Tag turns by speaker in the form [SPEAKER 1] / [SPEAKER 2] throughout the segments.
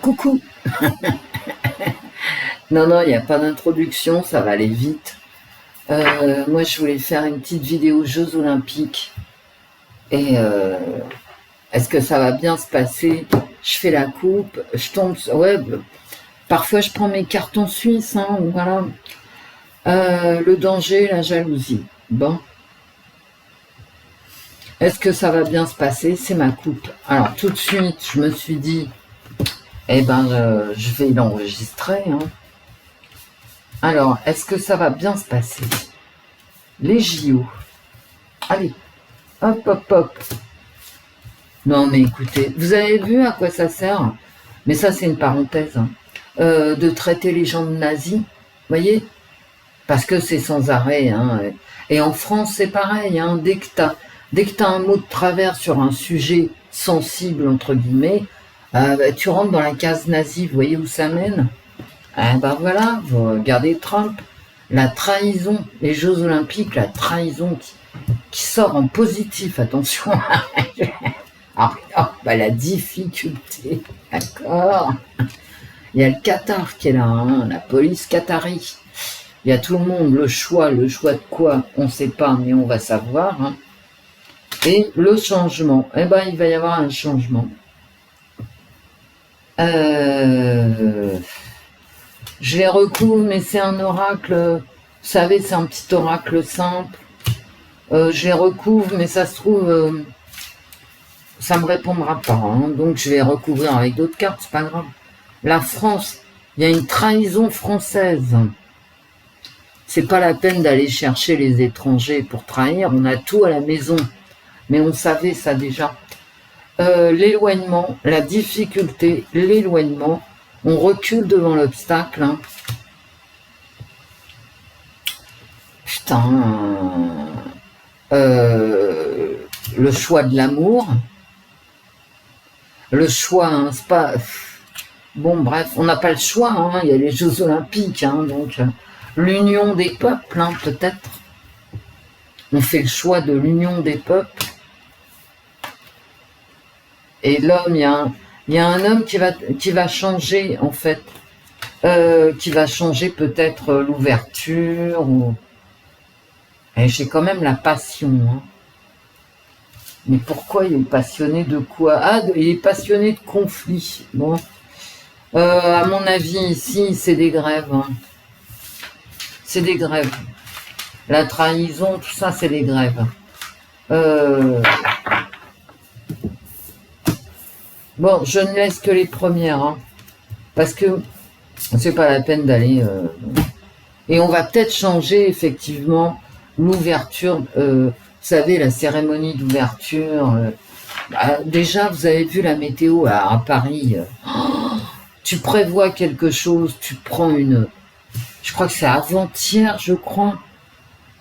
[SPEAKER 1] Coucou. Non, non, il n'y a pas d'introduction, ça va aller vite. Moi, je voulais faire une petite vidéo Jeux Olympiques. Et est-ce que ça va bien se passer? Je fais la coupe, je tombe... Ouais, parfois, je prends mes cartons suisses, hein, voilà. Le danger, la jalousie. Bon. Est-ce que ça va bien se passer? C'est ma coupe. Alors, tout de suite, je me suis dit... Eh ben, je vais l'enregistrer, hein. Alors, est-ce que ça va bien se passer? Les JO. Allez, hop, hop, hop. Non, mais écoutez, vous avez vu à quoi ça sert? Mais ça, c'est une parenthèse, hein, de traiter les gens de nazis, voyez? Parce que c'est sans arrêt, hein. Et en France, c'est pareil, hein. Dès que t'as un mot de travers sur un sujet sensible, entre guillemets, tu rentres dans la case nazie, vous voyez où ça mène? Ben voilà, vous regardez Trump, la trahison, les Jeux Olympiques, la trahison qui sort en positif, attention. La difficulté, d'accord. Il y a le Qatar qui est là, hein, la police qatari. Il y a tout le monde, le choix de quoi, on ne sait pas, mais on va savoir. Hein. Et le changement, il va y avoir un changement. Je les recouvre, mais c'est un oracle, vous savez, c'est un petit oracle simple. Je les recouvre, mais ça se trouve, ça me répondra pas. Hein, donc je vais recouvrir avec d'autres cartes, c'est pas grave. La France, il y a une trahison française. C'est pas la peine d'aller chercher les étrangers pour trahir, on a tout à la maison. Mais on savait ça déjà. L'éloignement, la difficulté, l'éloignement, on recule devant l'obstacle. Hein. Putain. Le choix de l'amour. Le choix, hein, c'est pas... Bon, bref, on n'a pas le choix. Hein, il y a les Jeux Olympiques. Hein, donc, l'union des peuples, hein, peut-être. On fait le choix de l'union des peuples. Et l'homme, il y a un homme qui va changer, en fait. Qui va changer peut-être l'ouverture. Et j'ai quand même la passion. Hein. Mais pourquoi il est passionné de quoi? Ah, il est passionné de conflit. Bon. À mon avis, ici, c'est des grèves. Hein. C'est des grèves. La trahison, tout ça, c'est des grèves. Bon, je ne laisse que les premières, hein, parce que c'est pas la peine d'aller... Et on va peut-être changer, effectivement, l'ouverture, vous savez, la cérémonie d'ouverture. Déjà, vous avez vu la météo à Paris. Tu prévois quelque chose, tu prends une... Je crois que c'est avant-hier, je crois.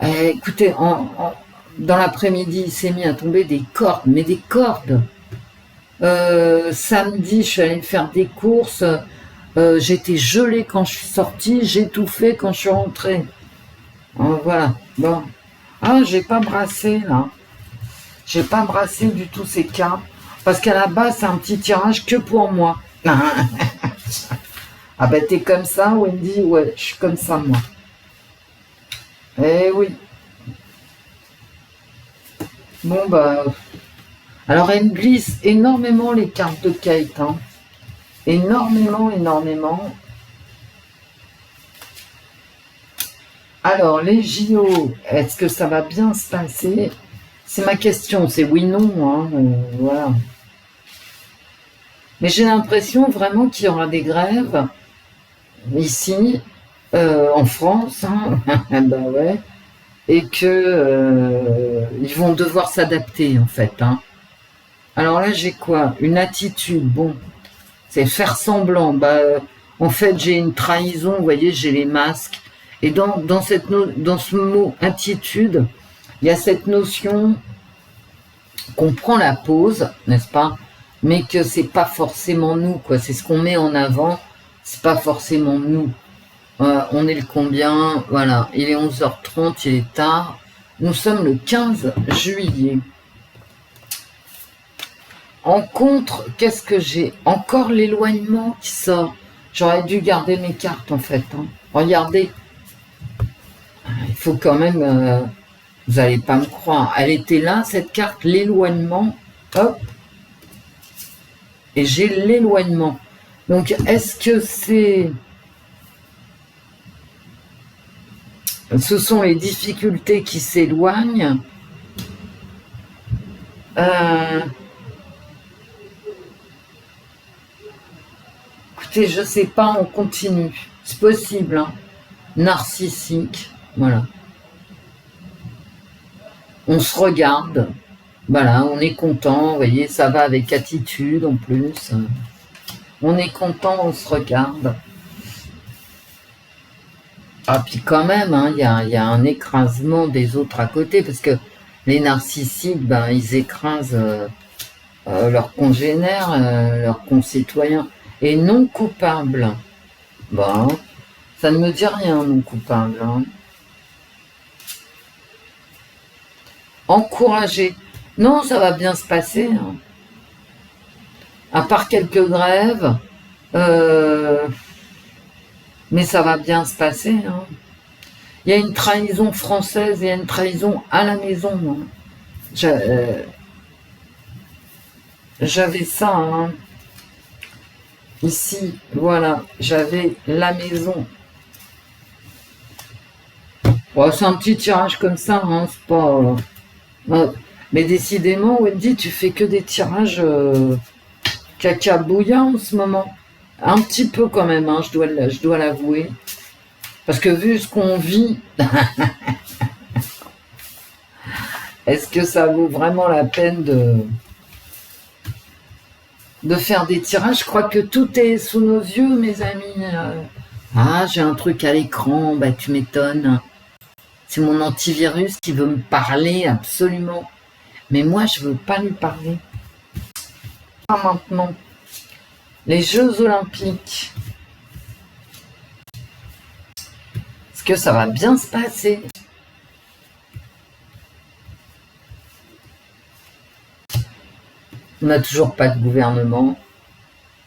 [SPEAKER 1] Écoutez, dans l'après-midi, il s'est mis à tomber des cordes, mais des cordes. Samedi, je suis allée faire des courses. J'étais gelée quand je suis sortie, j'ai tout fait quand je suis rentrée. Voilà. Bon. Ah, j'ai pas brassé là. J'ai pas brassé du tout ces cartes. Parce qu'à la base, c'est un petit tirage que pour moi. Ah ben t'es comme ça, Wendy? Ouais, je suis comme ça, moi. Eh oui. Bon, bah... Alors, elle glisse énormément les cartes de Kate. Hein. Énormément, énormément. Alors, les JO, est-ce que ça va bien se passer? C'est ma question, c'est oui, non. Hein, voilà. Mais j'ai l'impression vraiment qu'il y aura des grèves ici, en France. Hein. Ben ouais. Et que ils vont devoir s'adapter, en fait. Hein. Alors là, j'ai quoi? Une attitude, bon, c'est faire semblant. En fait, j'ai une trahison, vous voyez, j'ai les masques. Et dans ce mot attitude, il y a cette notion qu'on prend la pause, n'est-ce pas? Mais que c'est pas forcément nous, quoi. C'est ce qu'on met en avant, c'est pas forcément nous. On est le combien? Voilà, il est 11h30, il est tard. Nous sommes le 15 juillet. En contre, qu'est-ce que j'ai? Encore l'éloignement qui sort. J'aurais dû garder mes cartes, en fait. Hein. Regardez. Il faut quand même... vous n'allez pas me croire. Elle était là, cette carte, l'éloignement. Hop. Et j'ai l'éloignement. Donc, est-ce que c'est... Ce sont les difficultés qui s'éloignent. Écoutez, je sais pas, on continue. C'est possible, hein. Narcissique, voilà. On se regarde, voilà, on est content, vous voyez, ça va avec attitude en plus. On est content, on se regarde. Ah, puis quand même, hein, y a un écrasement des autres à côté, parce que les narcissiques, ben, ils écrasent leurs congénères, leurs concitoyens, et non coupables. Bon, ça ne me dit rien, non coupable. Hein. Encourager. Non, ça va bien se passer. Hein. À part quelques grèves, mais ça va bien se passer. Hein. Il y a une trahison française, il y a une trahison à la maison. Hein. J'avais ça. Hein. Ici, voilà, j'avais la maison. Bon, c'est un petit tirage comme ça, hein, c'est pas... mais décidément, Wendy, tu fais que des tirages caca bouillant en ce moment. Un petit peu quand même, hein, je dois l'avouer. Parce que vu ce qu'on vit, est-ce que ça vaut vraiment la peine de faire des tirages? Je crois que tout est sous nos yeux, mes amis. Ah, j'ai un truc à l'écran, bah tu m'étonnes. C'est mon antivirus qui veut me parler, absolument. Mais moi, je veux pas lui parler. Pas maintenant. Les Jeux Olympiques. Est-ce que ça va bien se passer? On n'a toujours pas de gouvernement.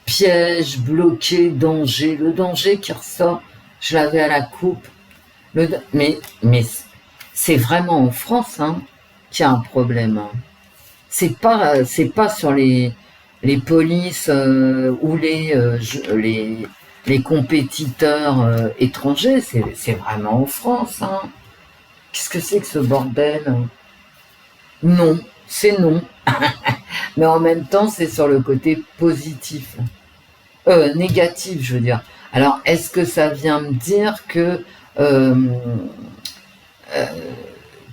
[SPEAKER 1] Piège, bloqué, danger. Le danger qui ressort, je l'avais à la coupe. Mais c'est vraiment en France hein, qu'il y a un problème. Hein. C'est pas sur les polices ou les compétiteurs étrangers. C'est vraiment en France. Hein. Qu'est-ce que c'est que ce bordel? Non, c'est non. Mais en même temps, c'est sur le côté positif. Négatif, je veux dire. Alors, est-ce que ça vient me dire que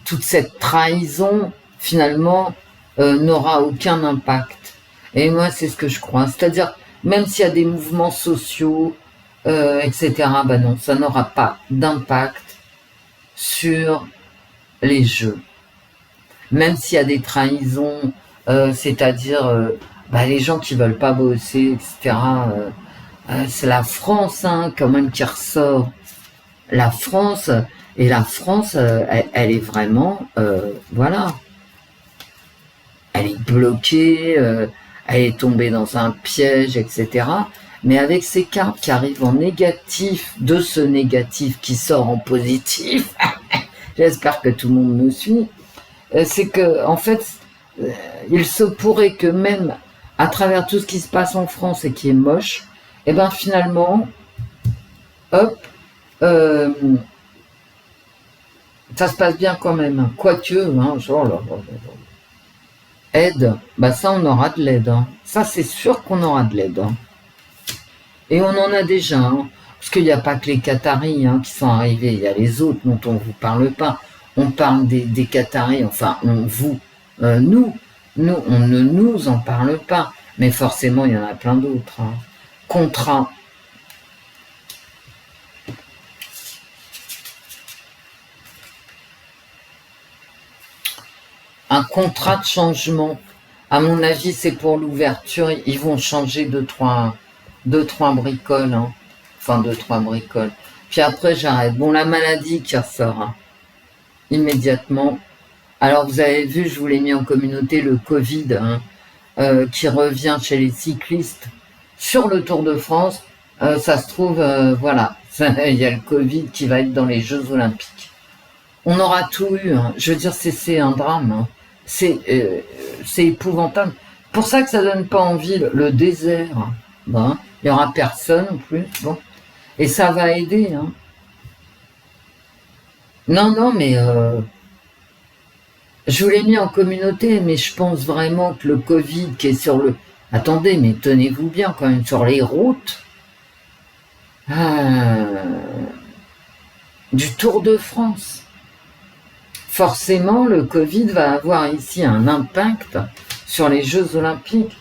[SPEAKER 1] toute cette trahison, finalement, n'aura aucun impact? Et moi, c'est ce que je crois. C'est-à-dire, même s'il y a des mouvements sociaux, etc., ben non, ça n'aura pas d'impact sur les jeux. Même s'il y a des trahisons, c'est-à-dire les gens qui veulent pas bosser, etc., c'est la France hein, quand même qui ressort. La France, et la France, elle est vraiment, voilà, elle est bloquée, elle est tombée dans un piège, etc. Mais avec ces cartes qui arrivent en négatif, de ce négatif qui sort en positif, j'espère que tout le monde me suit, c'est que, en fait, il se pourrait que même à travers tout ce qui se passe en France et qui est moche, et ben finalement, hop, ça se passe bien quand même. Quoique, hein, genre, aide, bah ça on aura de l'aide. Hein. Ça c'est sûr qu'on aura de l'aide. Hein. Et on en a déjà. Hein. Parce qu'il n'y a pas que les Qataris hein, qui sont arrivés, il y a les autres dont on ne vous parle pas. On parle des Qataris, enfin, nous, on ne nous en parle pas. Mais forcément, il y en a plein d'autres. Hein. Contrat. Un contrat de changement. À mon avis, c'est pour l'ouverture. Ils vont changer deux, trois bricoles. Hein. Enfin, 2-3 bricoles. Puis après, j'arrête. Bon, la maladie qui ressort. Hein. Immédiatement. Alors, vous avez vu, je vous l'ai mis en communauté, le Covid. Hein. qui revient chez les cyclistes sur le Tour de France, ça se trouve, voilà, il y a le Covid qui va être dans les Jeux Olympiques. On aura tout eu, hein. Je veux dire, c'est un drame, hein. C'est épouvantable. Pour ça que ça donne pas envie, le désert. Bon, il y aura personne en plus, bon. Et ça va aider, hein. Non, non, mais je vous l'ai mis en communauté, mais je pense vraiment que le Covid qui est sur le... Attendez, mais tenez-vous bien quand même, sur les routes du Tour de France. Forcément, le Covid va avoir ici un impact sur les Jeux Olympiques.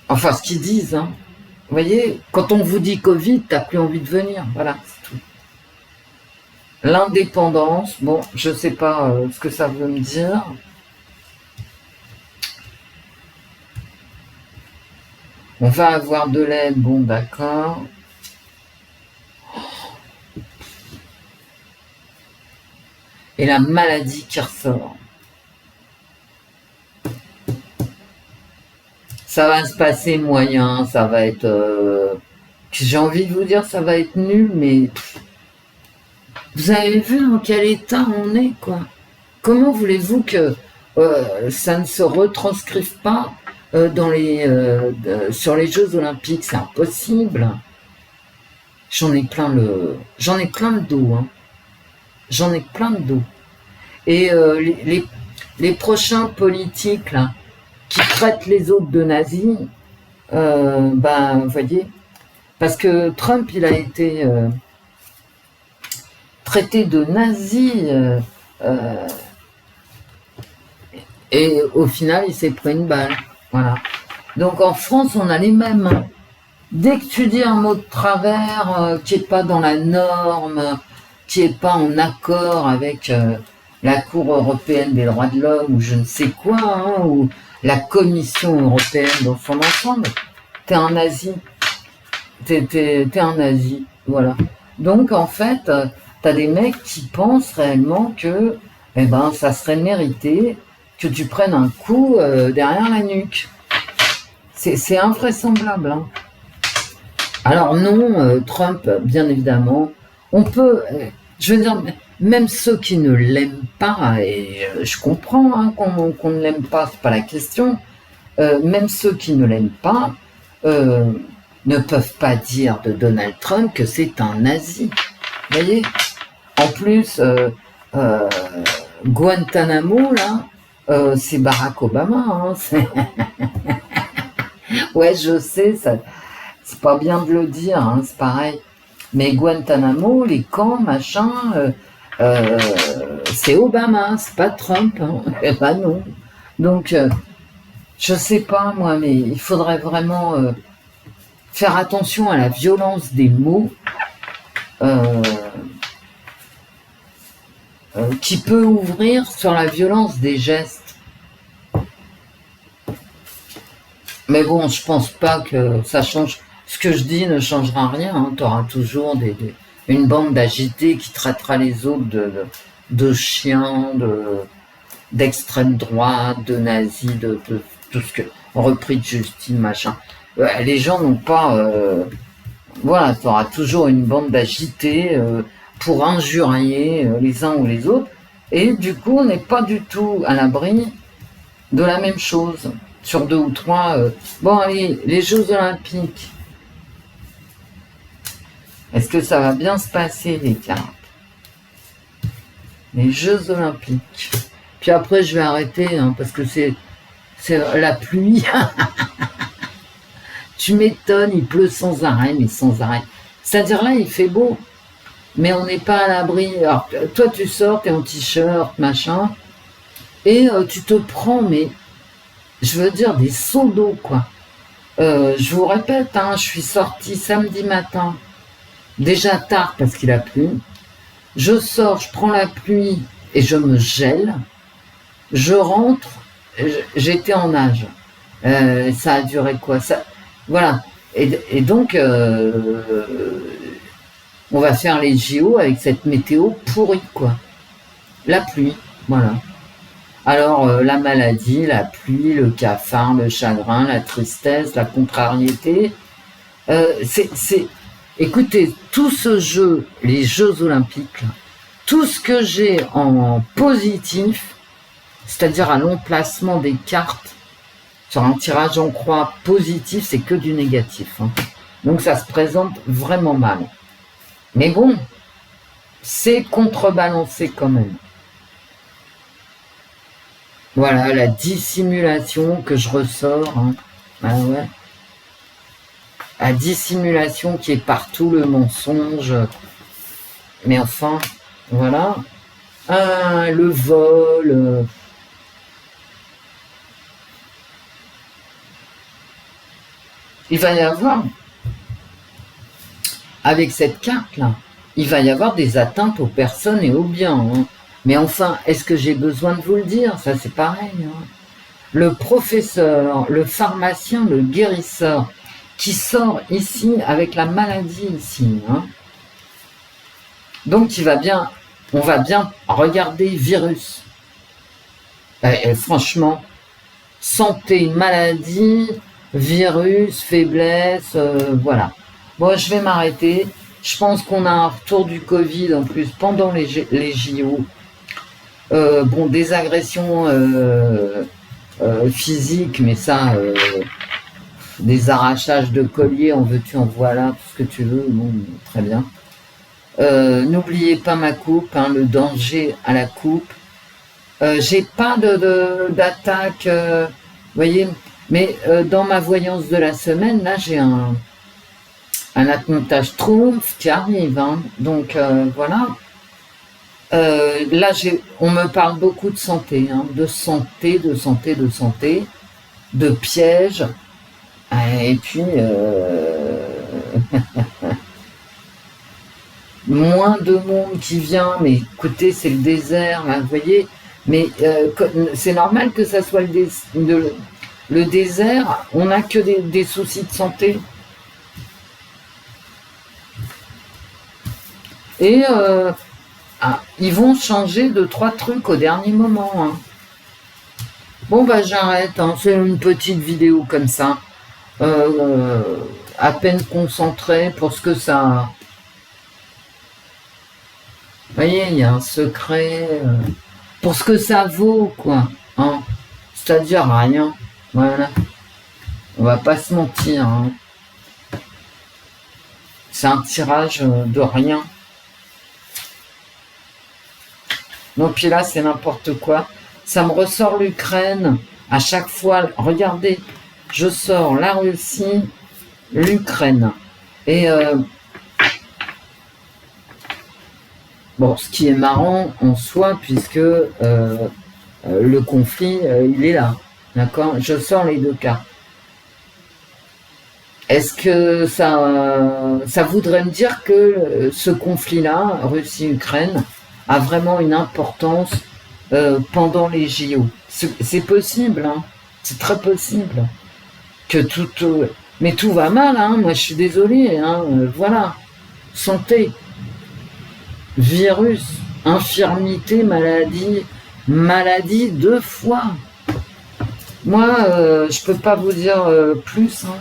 [SPEAKER 1] Enfin, ce qu'ils disent, hein. Vous voyez, quand on vous dit Covid, t'as plus envie de venir. Voilà, c'est tout. L'indépendance, bon, je sais pas ce que ça veut me dire. On va avoir de l'aide, bon, d'accord. Et la maladie qui ressort. Ça va se passer moyen, ça va être... j'ai envie de vous dire, ça va être nul, mais... Vous avez vu dans quel état on est, quoi. Comment voulez-vous que ça ne se retranscrive pas dans sur les Jeux Olympiques? C'est impossible. J'en ai plein le dos, hein. J'en ai plein de dos. Et les prochains politiques là, qui traitent les autres de nazis, ben, vous voyez, parce que Trump, il a été traité de nazi, et au final, il s'est pris une balle. Voilà. Donc en France, on a les mêmes. Hein. Dès que tu dis un mot de travers qui n'est pas dans la norme, qui n'est pas en accord avec la Cour européenne des droits de l'homme ou je ne sais quoi, hein, ou la Commission européenne dans son ensemble, t'es un nazi. T'es un nazi, voilà. Donc en fait, t'as des mecs qui pensent réellement que eh ben, ça serait mérité que tu prennes un coup derrière la nuque. C'est invraisemblable. Hein. Alors non, Trump, bien évidemment, on peut... je veux dire, même ceux qui ne l'aiment pas, et je comprends hein, qu'on ne l'aime pas, c'est pas la question, même ceux qui ne l'aiment pas ne peuvent pas dire de Donald Trump que c'est un nazi. Vous voyez? En plus, Guantanamo, là, c'est Barack Obama. Hein, ouais, je sais, c'est pas bien de le dire, hein, c'est pareil. Mais Guantanamo, les camps, machin, c'est Obama, c'est pas Trump. Hein. Eh ben non. Donc, je sais pas, moi, mais il faudrait vraiment faire attention à la violence des mots qui peut ouvrir sur la violence des gestes. Mais bon, je pense pas que ça change. Ce que je dis ne changera rien. Hein. Tu auras toujours une bande d'agités qui traitera les autres de chiens, d'extrême droite, de nazis, de tout ce que... repris de Justine, machin. Les gens n'ont pas... voilà, tu auras toujours une bande d'agités pour injurier les uns ou les autres. Et du coup, on n'est pas du tout à l'abri de la même chose. Sur 2 ou 3... Bon, allez, les Jeux Olympiques. Est-ce que ça va bien se passer, les cartes? Les Jeux Olympiques. Puis après, je vais arrêter, hein, parce que c'est la pluie. Tu m'étonnes, il pleut sans arrêt, mais sans arrêt. C'est-à-dire là, il fait beau, mais on n'est pas à l'abri. Alors, toi, tu sors, t'es en t-shirt, machin, et tu te prends, mais je veux dire, des seaux d'eau, quoi. Je vous répète, hein, je suis sortie samedi matin, déjà tard parce qu'il a plu. Je sors, je prends la pluie et je me gèle. Je rentre, j'étais en nage. Ça a duré quoi ça, voilà. Et donc, on va faire les JO avec cette météo pourrie, quoi. La pluie, voilà. Alors, la maladie, la pluie, le cafard, le chagrin, la tristesse, la contrariété. Écoutez, tout ce jeu, les Jeux Olympiques, tout ce que j'ai en positif, c'est-à-dire à l'emplacement des cartes, sur un tirage en croix positif, c'est que du négatif. Hein. Donc ça se présente vraiment mal. Mais bon, c'est contrebalancé quand même. Voilà, la dissimulation que je ressors. Hein. Ah ouais. La dissimulation qui est partout, le mensonge. Mais enfin, voilà. Ah, le vol. Il va y avoir, avec cette carte-là, il va y avoir des atteintes aux personnes et aux biens. Hein. Mais enfin, est-ce que j'ai besoin de vous le dire? Ça, c'est pareil. Hein. Le professeur, le pharmacien, le guérisseur, qui sort ici avec la maladie ici. Hein. Donc, on va bien regarder virus. Et franchement, santé, maladie, virus, faiblesse, voilà. Bon, je vais m'arrêter. Je pense qu'on a un retour du Covid en plus pendant les JO. Bon, des agressions physiques, mais ça, des arrachages de colliers, en veux-tu, en voilà, tout ce que tu veux, bon, très bien. N'oubliez pas ma coupe, hein, le danger à la coupe. J'ai pas d'attaque, vous voyez, mais dans ma voyance de la semaine, là, j'ai un attentage Triomphe qui arrive, hein, donc voilà. Là, on me parle beaucoup de santé, hein, de santé, de pièges, et puis moins de monde qui vient, mais écoutez, c'est le désert, là, vous voyez, mais c'est normal que ça soit le désert, on n'a que des soucis de santé. Et ils vont changer 2-3 trucs au dernier moment. Hein. Bon, bah j'arrête, hein. C'est une petite vidéo comme ça, à peine concentrée pour ce que ça... Vous voyez, il y a un secret, pour ce que ça vaut, quoi. Hein. C'est-à-dire rien. Voilà. On va pas se mentir. Hein. C'est un tirage de rien. Non, puis là, c'est n'importe quoi. Ça me ressort l'Ukraine. À chaque fois, regardez, je sors la Russie, l'Ukraine. Et bon, ce qui est marrant en soi, puisque le conflit, il est là. D'accord? Je sors les deux cas. Est-ce que ça voudrait me dire que ce conflit-là, Russie-Ukraine, a vraiment une importance pendant les JO? C'est possible, hein. C'est très possible. Que mais tout va mal, hein. Moi je suis désolée, hein. Voilà. Santé, virus, infirmité, maladie 2 fois. Moi, je peux pas vous dire plus, hein.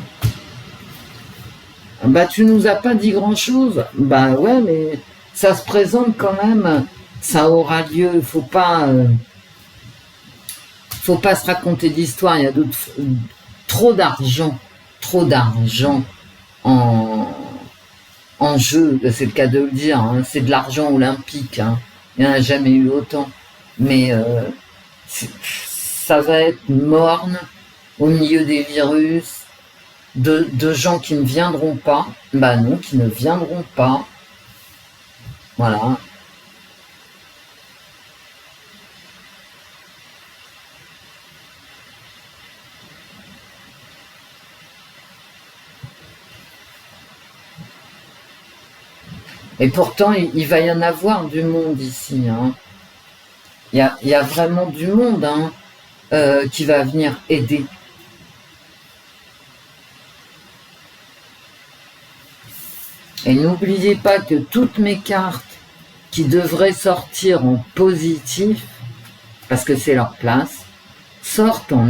[SPEAKER 1] Bah tu nous as pas dit grand-chose. Bah ouais, mais ça se présente quand même. Ça aura lieu. Faut pas se raconter d'histoire. Il y a trop d'argent en jeu. C'est le cas de le dire. Hein. C'est de l'argent olympique. Hein. Il n'y en a jamais eu autant. Mais ça va être morne au milieu des virus. De gens qui ne viendront pas, bah non, qui ne viendront pas. Voilà. Et pourtant, il va y en avoir du monde ici. Hein. Il y a vraiment du monde hein, qui va venir aider. Et n'oubliez pas que toutes mes cartes qui devraient sortir en positif, parce que c'est leur place, sortent en...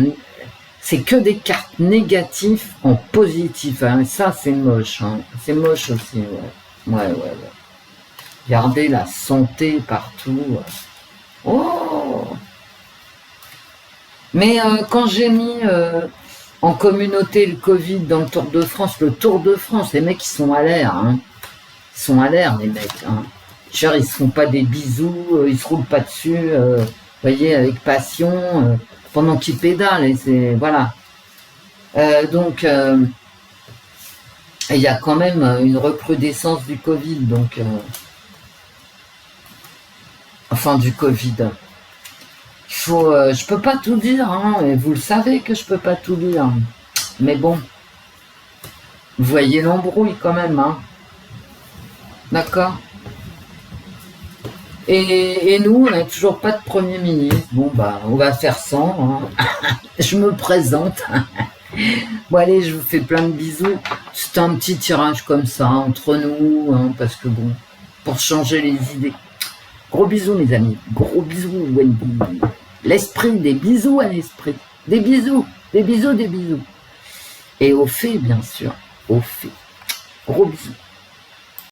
[SPEAKER 1] C'est que des cartes négatives en positif. Hein. Et ça, c'est moche. Hein. C'est moche aussi. Ouais. Regardez la santé partout. Oh! Mais quand j'ai mis en communauté le Covid dans le Tour de France, les mecs, ils sont à l'air. Hein. Ils sont à l'air, les mecs. Hein. Genre, ils se font pas des bisous, ils se roulent pas dessus, vous voyez, avec passion, pendant qu'ils pédalent. Et c'est, voilà. Donc, il y a quand même une recrudescence du Covid. Donc, enfin, du Covid. Je peux pas tout dire, hein, et vous le savez que je peux pas tout dire. Mais bon, vous voyez l'embrouille quand même, hein. D'accord. Et nous, on n'a toujours pas de Premier ministre. Bon, bah, on va faire sans. Hein. Je me présente. Bon, allez, je vous fais plein de bisous. C'est un petit tirage comme ça, entre nous, hein, parce que bon, pour changer les idées. Gros bisous, mes amis. Gros bisous, Wendy. L'esprit, des bisous à l'esprit. Des bisous, des bisous, des bisous. Et au fait, bien sûr. Au fait. Gros bisous.